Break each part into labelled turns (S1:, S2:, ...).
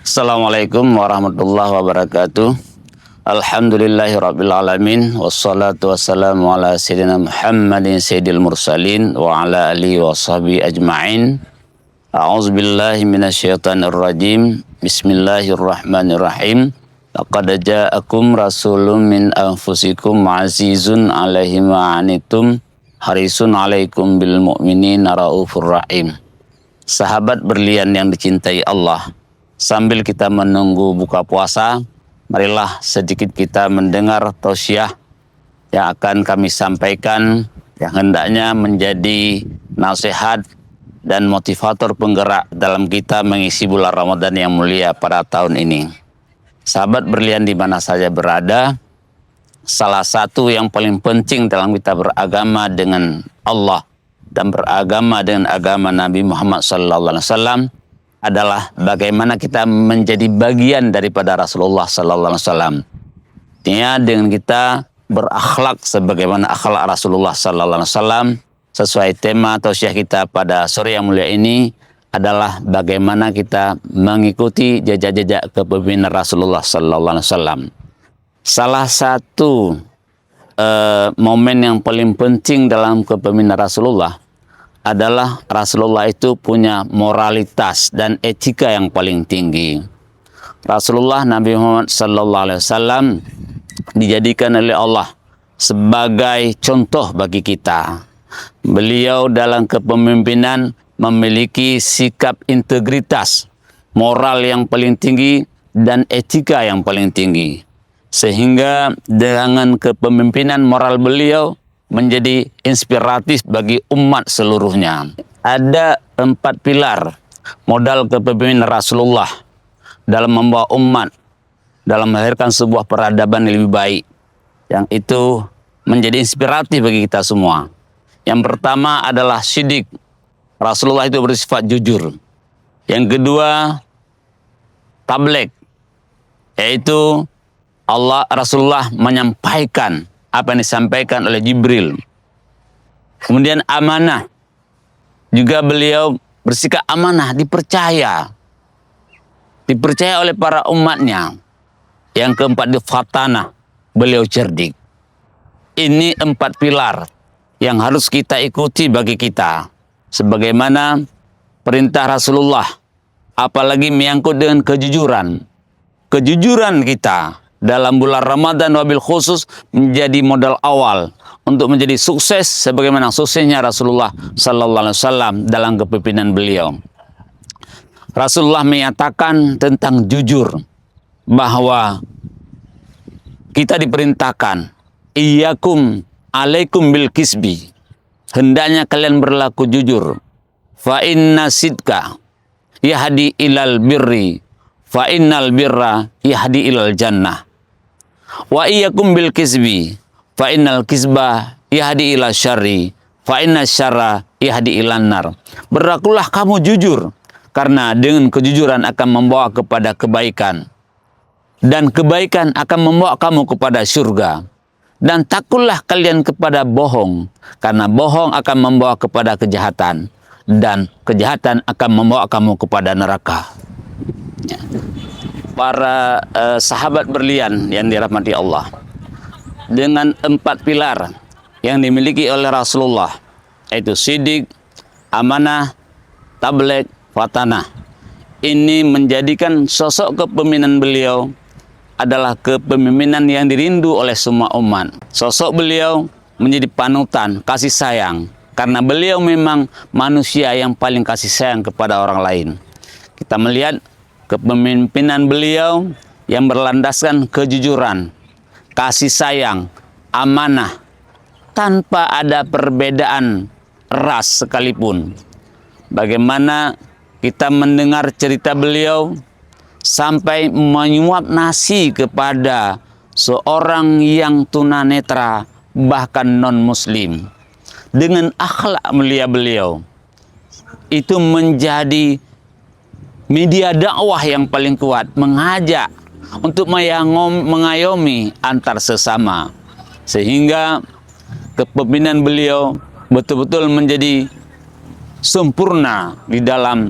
S1: Assalamualaikum warahmatullahi wabarakatuh. Alhamdulillahirabbil alamin wassalatu wassalamu ala sayyidina Muhammadin sayyidil mursalin wa ala alihi washabihi ajmain. A'udzubillahi minasyaitonir rajim. Bismillahirrahmanirrahim. Laqad ja'akum rasulun min anfusikum azizun 'alaihi ma 'anittum harisun 'alaikum bil mu'minina raufur rahim. Sahabat berlian yang dicintai Allah, sambil kita menunggu buka puasa, marilah sedikit kita mendengar tausiah yang akan kami sampaikan, yang hendaknya menjadi nasihat dan motivator penggerak dalam kita mengisi bulan Ramadan yang mulia pada tahun ini. Sahabat berlian di mana saja berada, salah satu yang paling penting dalam kita beragama dengan Allah dan beragama dengan agama Nabi Muhammad SAW adalah bagaimana kita menjadi bagian daripada Rasulullah SAW. Artinya dengan kita berakhlak sebagaimana akhlak Rasulullah SAW, sesuai tema tausiah kita pada sore yang mulia ini adalah bagaimana kita mengikuti jejak-jejak kepemimpinan Rasulullah SAW. Salah satu momen yang paling penting dalam kepemimpinan Rasulullah adalah Rasulullah itu punya moralitas dan etika yang paling tinggi. Rasulullah Nabi Muhammad SAW dijadikan oleh Allah sebagai contoh bagi kita. Beliau dalam kepemimpinan memiliki sikap integritas, moral yang paling tinggi dan etika yang paling tinggi. Sehingga dengan kepemimpinan moral beliau menjadi inspiratif bagi umat seluruhnya. Ada 4 pilar modal kepemimpinan Rasulullah dalam membawa umat, dalam melahirkan sebuah peradaban yang lebih baik, yang itu menjadi inspiratif bagi kita semua. Yang pertama adalah syidik. Rasulullah itu bersifat jujur. Yang kedua, tabligh, yaitu Rasulullah menyampaikan apa yang disampaikan oleh Jibril. Kemudian amanah. Juga beliau bersikap amanah, dipercaya. Dipercaya oleh para umatnya. Yang keempat, fatanah. Beliau cerdik. Ini 4 pilar yang harus kita ikuti bagi kita. Sebagaimana perintah Rasulullah. Apalagi menyangkut dengan kejujuran. Kejujuran kita dalam bulan Ramadan wabil khusus menjadi modal awal untuk menjadi sukses sebagaimana suksesnya Rasulullah SAW dalam kepemimpinan beliau. Rasulullah menyatakan tentang jujur bahwa kita diperintahkan iyyakum alaikum bil kisbi, hendaknya kalian berlaku jujur. Fa inna sidqa yahdi ilal birri, fa innal birra yahdi ilal jannah. Wa iyyakum bil kisbi, fa innal kisba yahdi ila syarri, fa inna syarra yahdi ilan nar. Berlakulah kamu jujur, karena dengan kejujuran akan membawa kepada kebaikan, dan kebaikan akan membawa kamu kepada surga. Dan takutlah kalian kepada bohong, karena bohong akan membawa kepada kejahatan, dan kejahatan akan membawa kamu kepada neraka. Ya. Para sahabat berlian yang dirahmati Allah, dengan 4 pilar yang dimiliki oleh Rasulullah, yaitu syidik, amanah, tabligh, fatanah, ini menjadikan sosok kepemimpinan beliau adalah kepemimpinan yang dirindu oleh semua umat. Sosok beliau menjadi panutan, kasih sayang, karena beliau memang manusia yang paling kasih sayang kepada orang lain. Kita melihat kepemimpinan beliau yang berlandaskan kejujuran, kasih sayang, amanah, tanpa ada perbedaan ras sekalipun. Bagaimana kita mendengar cerita beliau sampai menyuap nasi kepada seorang yang tunanetra, bahkan non-muslim. Dengan akhlak mulia beliau, itu menjadi media dakwah yang paling kuat, mengajak untuk mengayomi antar sesama. Sehingga kepemimpinan beliau betul-betul menjadi sempurna di dalam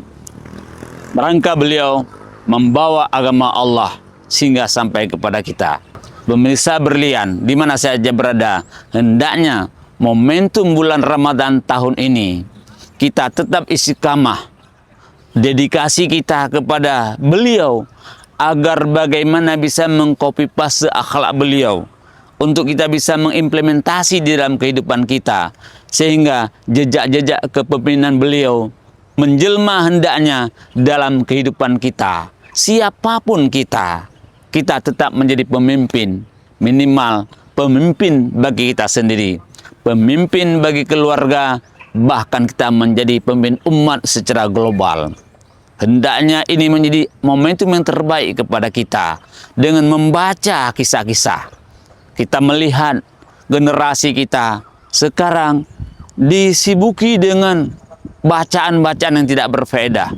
S1: rangka beliau membawa agama Allah sehingga sampai kepada kita. Pemirsa berlian, di mana saja berada, hendaknya momentum bulan Ramadan tahun ini kita tetap istiqamah, dedikasi kita kepada beliau agar bagaimana bisa mengcopy paste akhlak beliau untuk kita bisa mengimplementasi di dalam kehidupan kita, sehingga jejak-jejak kepemimpinan beliau menjelma hendaknya dalam kehidupan kita. Siapapun kita tetap menjadi pemimpin, minimal pemimpin bagi kita sendiri, pemimpin bagi keluarga, bahkan kita menjadi pemimpin umat secara global. Hendaknya ini menjadi momentum yang terbaik kepada kita dengan membaca kisah-kisah. Kita melihat generasi kita sekarang disibuki dengan bacaan-bacaan yang tidak berfaedah,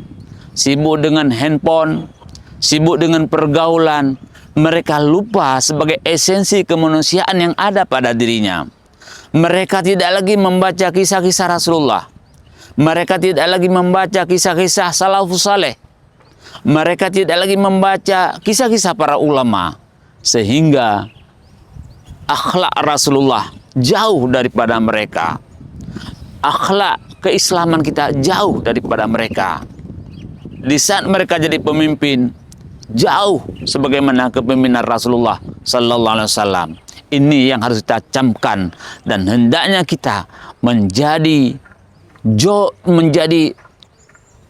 S1: sibuk dengan handphone, sibuk dengan pergaulan. Mereka lupa sebagai esensi kemanusiaan yang ada pada dirinya. Mereka tidak lagi membaca kisah-kisah Rasulullah. Mereka tidak lagi membaca kisah-kisah salafus saleh. Mereka tidak lagi membaca kisah-kisah para ulama. Sehingga akhlak Rasulullah jauh daripada mereka. Akhlak keislaman kita jauh daripada mereka. Di saat mereka jadi pemimpin, jauh sebagaimana kepemimpinan Rasulullah sallallahu alaihi wasallam. Ini yang harus kita camkan, dan hendaknya kita menjadi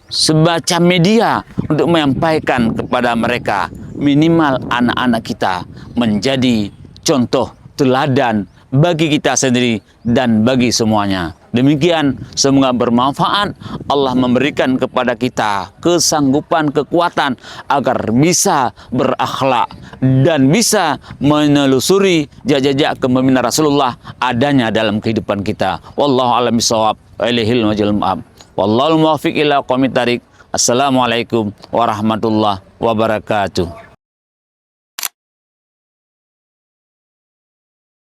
S1: semacam media untuk menyampaikan kepada mereka, minimal anak-anak kita menjadi contoh teladan bagi kita sendiri dan bagi semuanya. Demikian, semoga bermanfaat. Allah memberikan kepada kita kesanggupan, kekuatan agar bisa berakhlak dan bisa menelusuri jejak-jejak kepemimpinan Rasulullah adanya dalam kehidupan kita. Wallahu a'lam bishawab. Ilaihil majal ma'ab. Wallahul muwaffiq ila aqwamit thariq. Assalamualaikum warahmatullahi wabarakatuh.